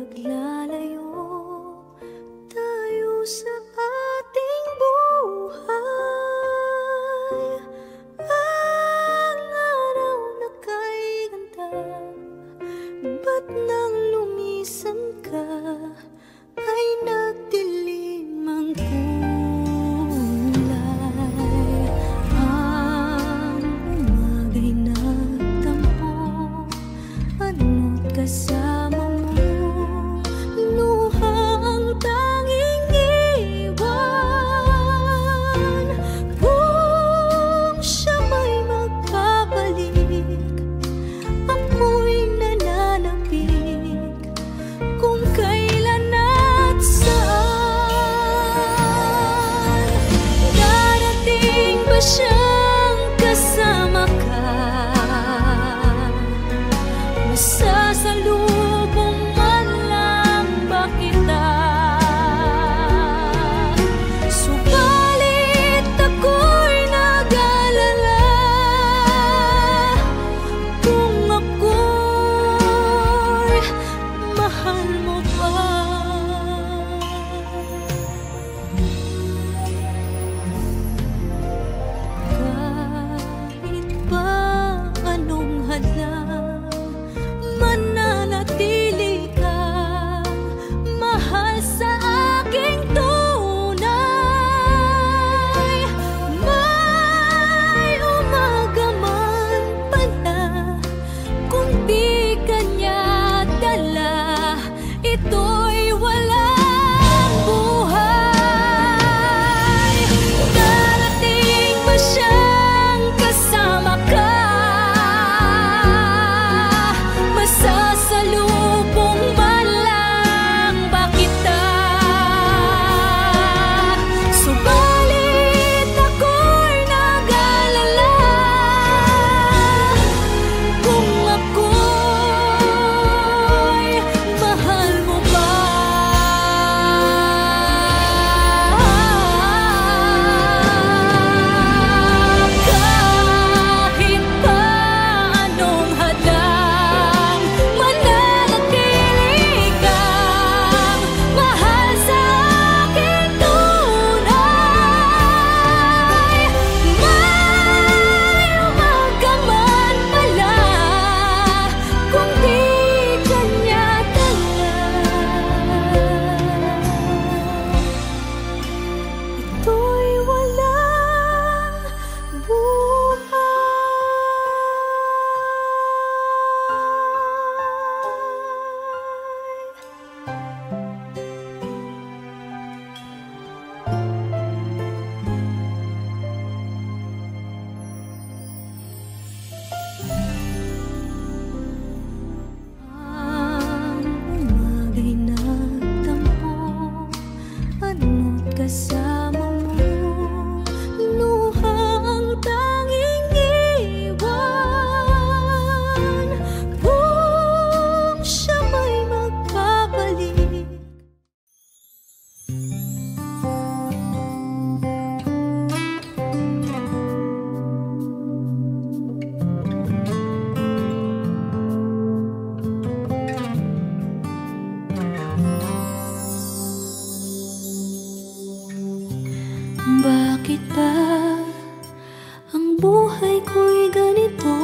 maglalayo tayo sa ating buhay. Ang araw na kay ganda, ba't nang lumisan ka ay nagdilim ang kulay. Ang umaga'y nagtampo, ano't kasama mo, luha ang tanging iwan. Kung siya may magkabalik, ako'y nananapik kung kailan at saan. Darating ba siyang kasama ka? Masasalubong man lang ba kita? Subalit ako'y nag-alala kung ako'y mahal mo pa. Kahit pa anong hadlang, mananatili kang mahal sa aking tunay. May umaga man pala, kung di kanya dala, ito'y walang buhay. Darating ba siyang kasama ka? Masasalubong man lang ba kita? Subalit ako'y nag-alala kung ako'y mahal mo ba? Kahit pa anong hadlang, mananatili kang mahal sa aking tunay. May umaga man pala, kung di kanya dala, ito'y walang buhay. Ang umaga'y nagtampo, ano't kasama mo, luha ang tanging iwan. Kung siya may magkabalik, bakit ba ang buhay ko'y ganito?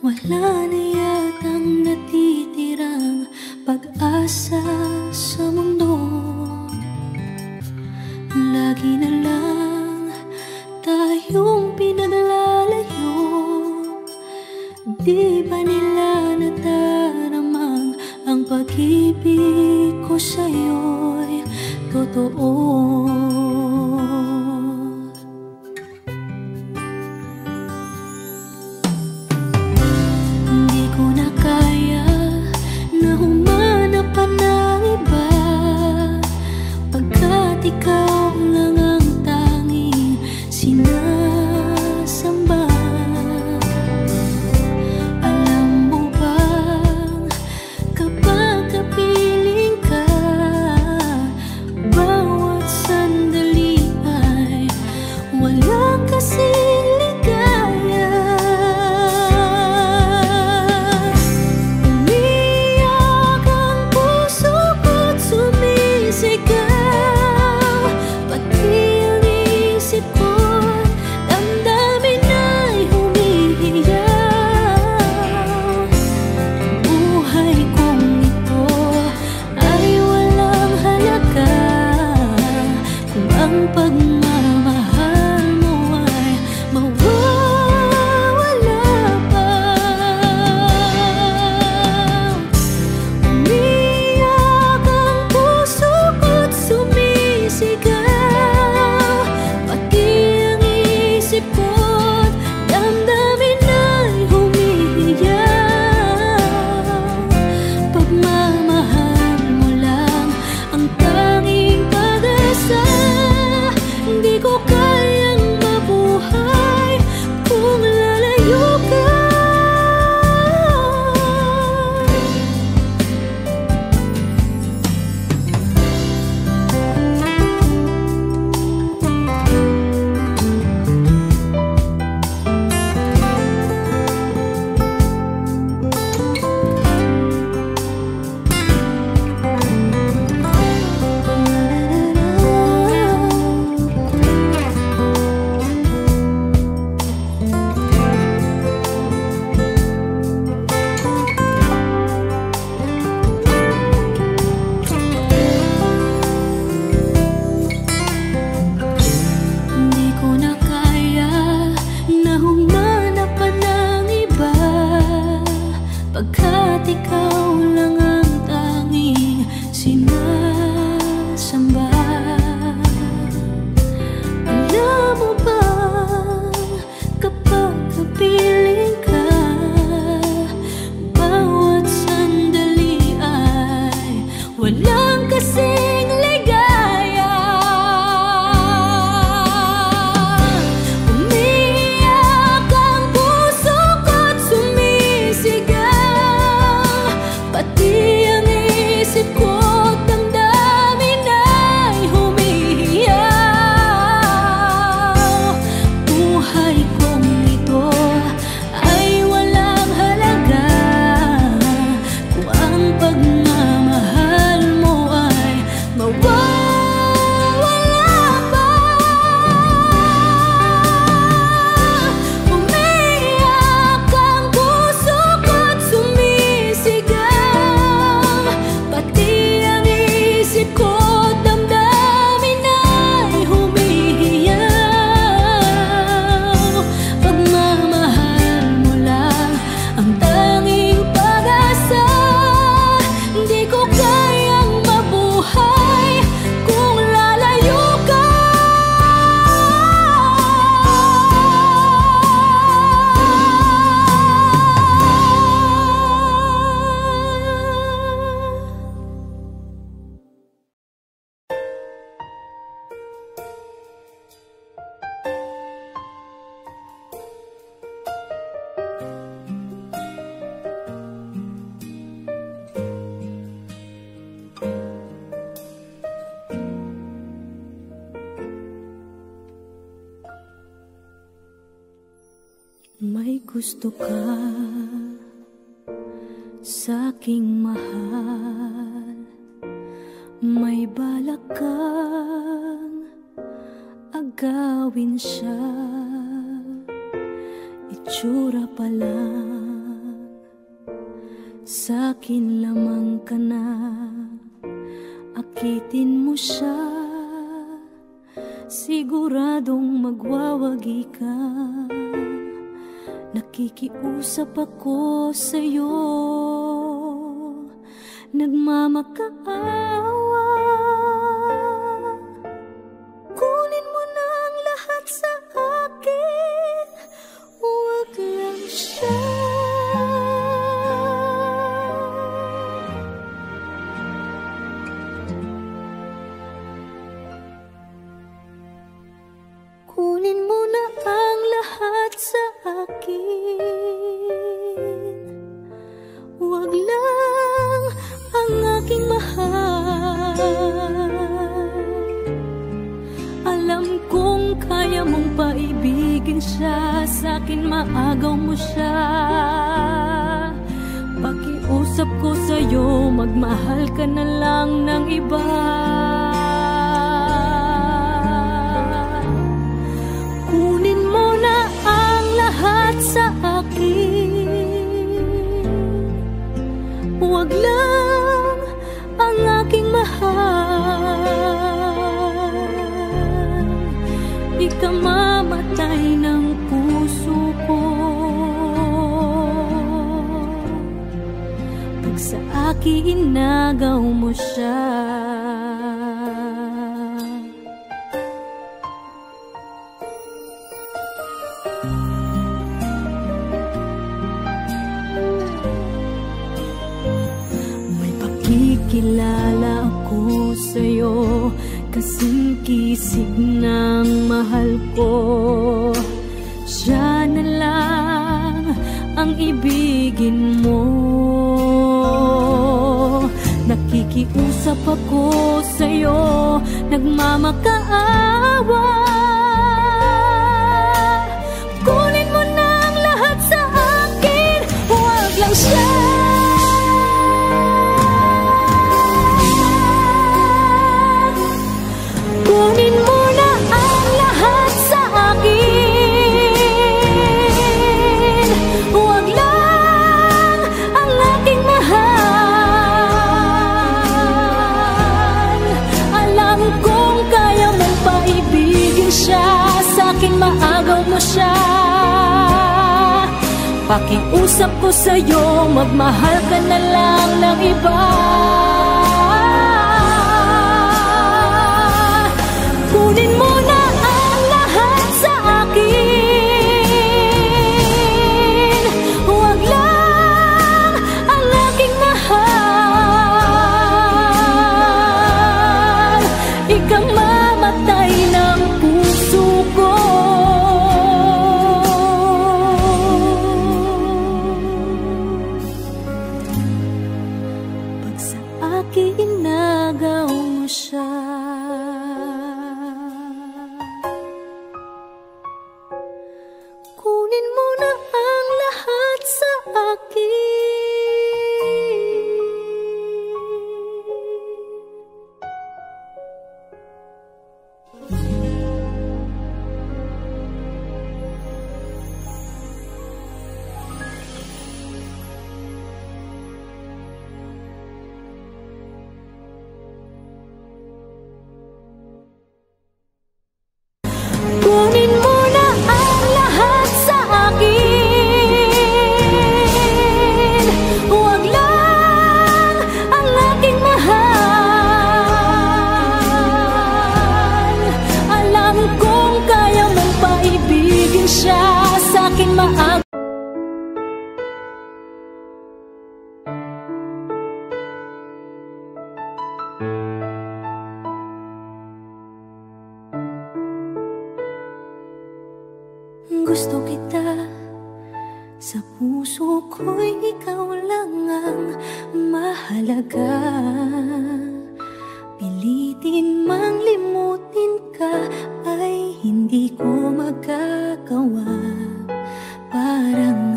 Wala na yatang natitirang pag-asa sa mundo. Lagi na lang tayong pinaglalayo. Di ba nila nataramang ang pag-ibig ko sa'yo'y totoo? Hindi ko na kaya na humanap pa ng iba, pagkat ikaw lang ang tanging sinasamba. Alam mo bang kapag kapiling ka, bawat sandali ay walang kasing ligaya. Umiyak ang gusto ka sa'king mahal, may balak kang agawin siya. Itsura pa lang, sa'kin lamang ka na. Akitin mo siya, siguradong magwawagi ka. Nakikiusap ako sa'yo, nagmamakaawa. Kunin mo na ang lahat sa akin, huwag lang siya. Kunin mo na ang lahat sa akin, huwag lang ang aking mahal. Alam kong kaya mong paibigin siya, sa'kin maagaw mo siya. Pakiusap ko sa'yo, magmahal ka na lang ng iba. Kunin mo na ang lahat sa akin, huwag lang ang aking mahal. Di ka mamatay ng puso ko pag sa akin inagaw mo siya. Kilala ako sa'yo, kasing kisig ng mahal ko. Siya na lang ang ibigin mo. Nakikiusap ako sa'yo, nagmamakaawa. Kunin mo na ang lahat sa akin, huwag lang siya. Kunin mo na ang lahat sa akin, huwag lang ang aking mahal. Alam kong kaya mong paibigin siya, sa'kin maagaw mo siya. Pakiusap ko sa'yo, magmahal ka na lang ng iba. Kunin mo na ang lahat sa akin, huwag lang ang aking mahal. Ikang mamatay ng puso ko pag sa akin inagaw mo siya. Kunin mo na ang lahat sa akin. Kunin mo na ang lahat sa akin, huwag lang ang aking mahal. Alam kong kaya mong paibigin siya, sa'kin maagaw. Gusto kita, sa puso ko'y ikaw lang ang mahalaga. Pilitin mang limutin ka ay hindi ko magagawa. Parang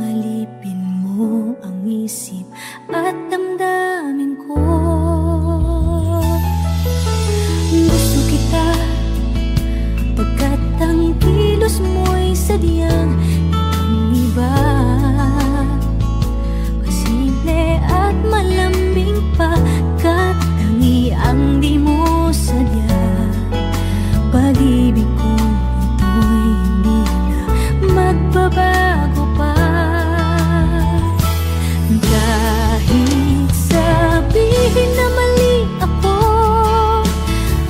kilos mo'y sadyang ibang-iba. Pasimple at malambing pa, katangiang di mo sadya. Pag-ibig ko ito'y hindi na magbabago pa. Kahit sabihin na mali ako,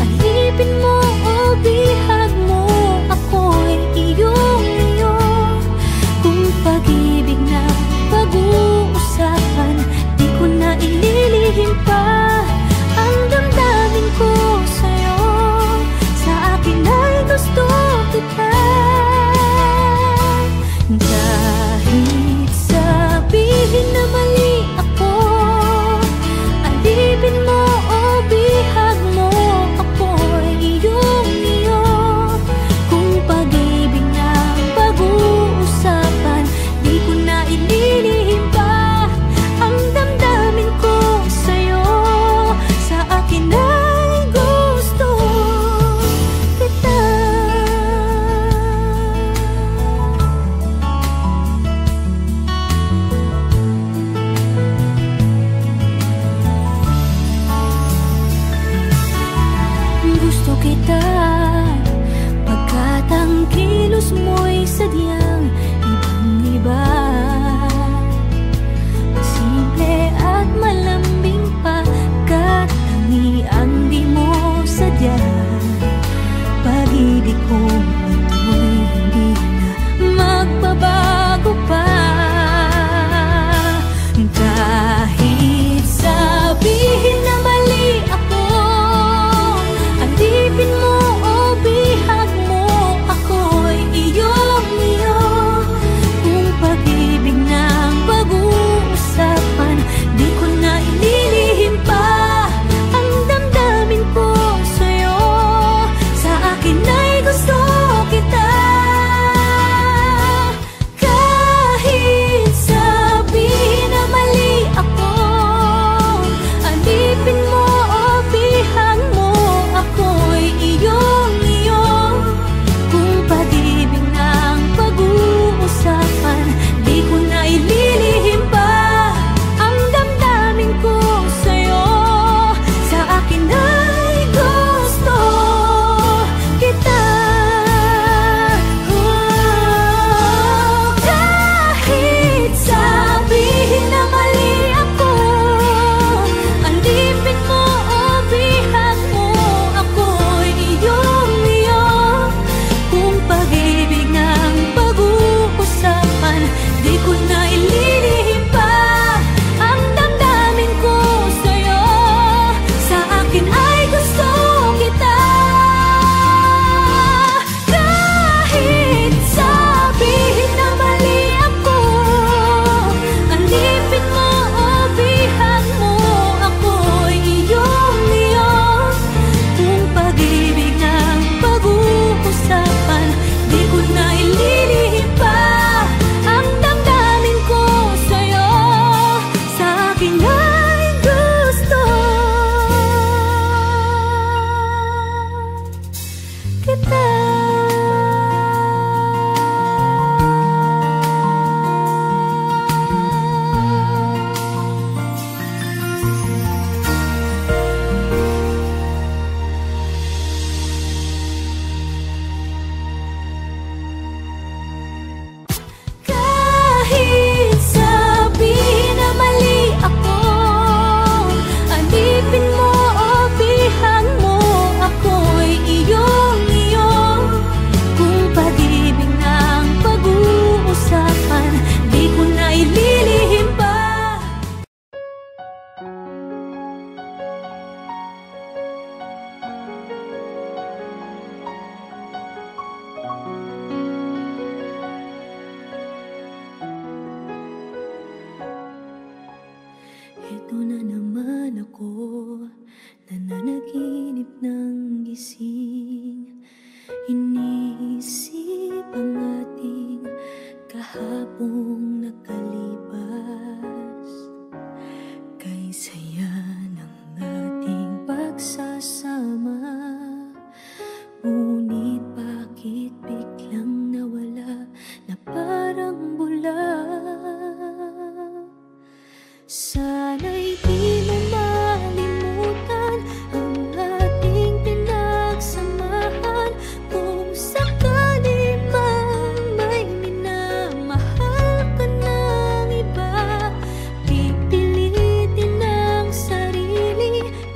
alipin mo o bihag mo, ako'y iyong-iyo. Kung pag-ibig na pag-uusapan, di ko na ililihim pa ang damdamin ko sa'yo. Sa akin ay gusto kita. Kahit sabihin na mali ako, alipin mo o bihag mo, ako'y iyong-iyo. Kung pag-ibig na pag-uusapan, di ko na ililihim pa ang damdamin ko sa'yo. Sa akin ay gusto kita. Gusto kita pagkat ang kilos mo'y sadyang ibang-iba. Simple at malambing pa, katangiang di mo sadya. Pag-ibig ko ito'y hindi na magbabago pa. Kahit sabihin na mali ako, alipin mo o bihag mo, ako'y iyong-iyo.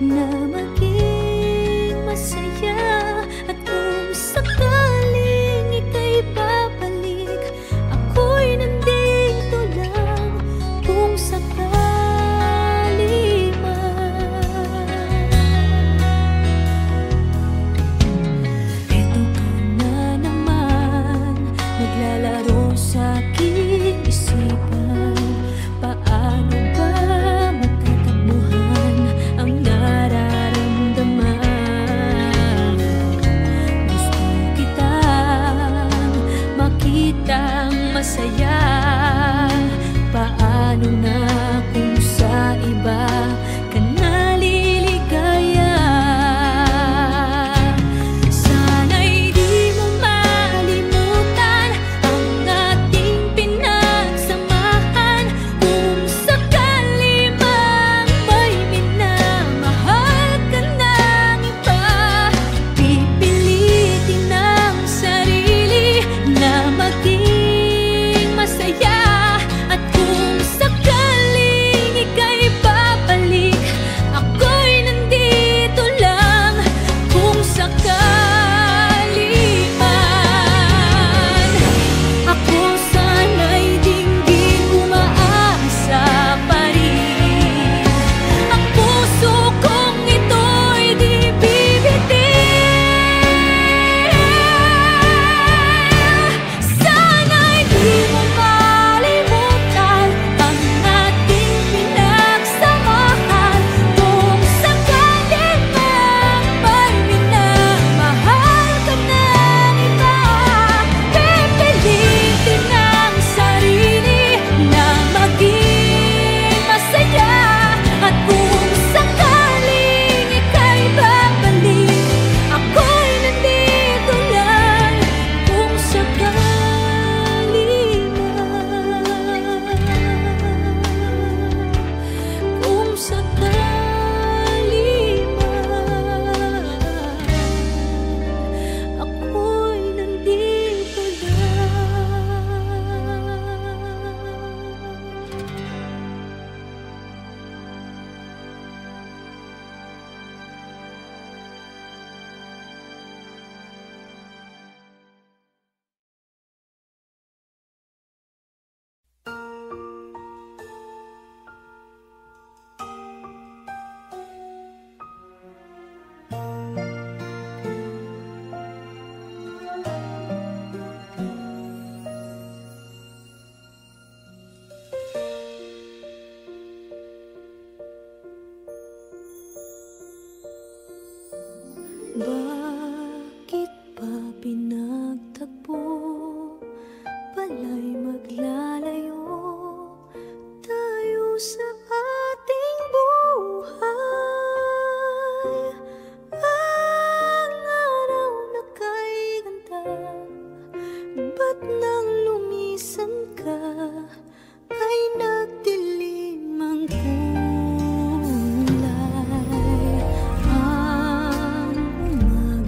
na maging masaya. At kung sakaling ika'y babalik, ako'y nandito lang kung sakali man. Eto ka na naman, naglalaro sa aking isipan. Paano ba matatakbuhan ang nararamdaman? Gusto kitang makitang masaya. Paano na kung sa iba ka naliligaya? Sana'y di mo malimutan ang ating pinagsamahan. Kung sakali mang may minamahal ka ng iba, pipilitin ang sarili na maging masaya. At kung sakaling ika'y babalik, ako'y nandito lang kung sakali man. Ako sana'y dinggin umaasa pa rin. Ang puso kong ito'y di bibitin. Sana'y di mo malimutan ang ating pinagsamahan. Kung sakali mang may minamahal ka ng iba, pipilitin ang sarili na maging masaya. At kung sakaling ika'y babalik, ako'y nandito lang kung sakali man. Kung sakali man, ako'y nandito lang. Bakit ba pinagtagpo? Pala'y maglalayo tayo sa ating buhay. Ang araw na kay ganda, ba't nang lumisan ka ay nagdilim ang kulay? Ang umaga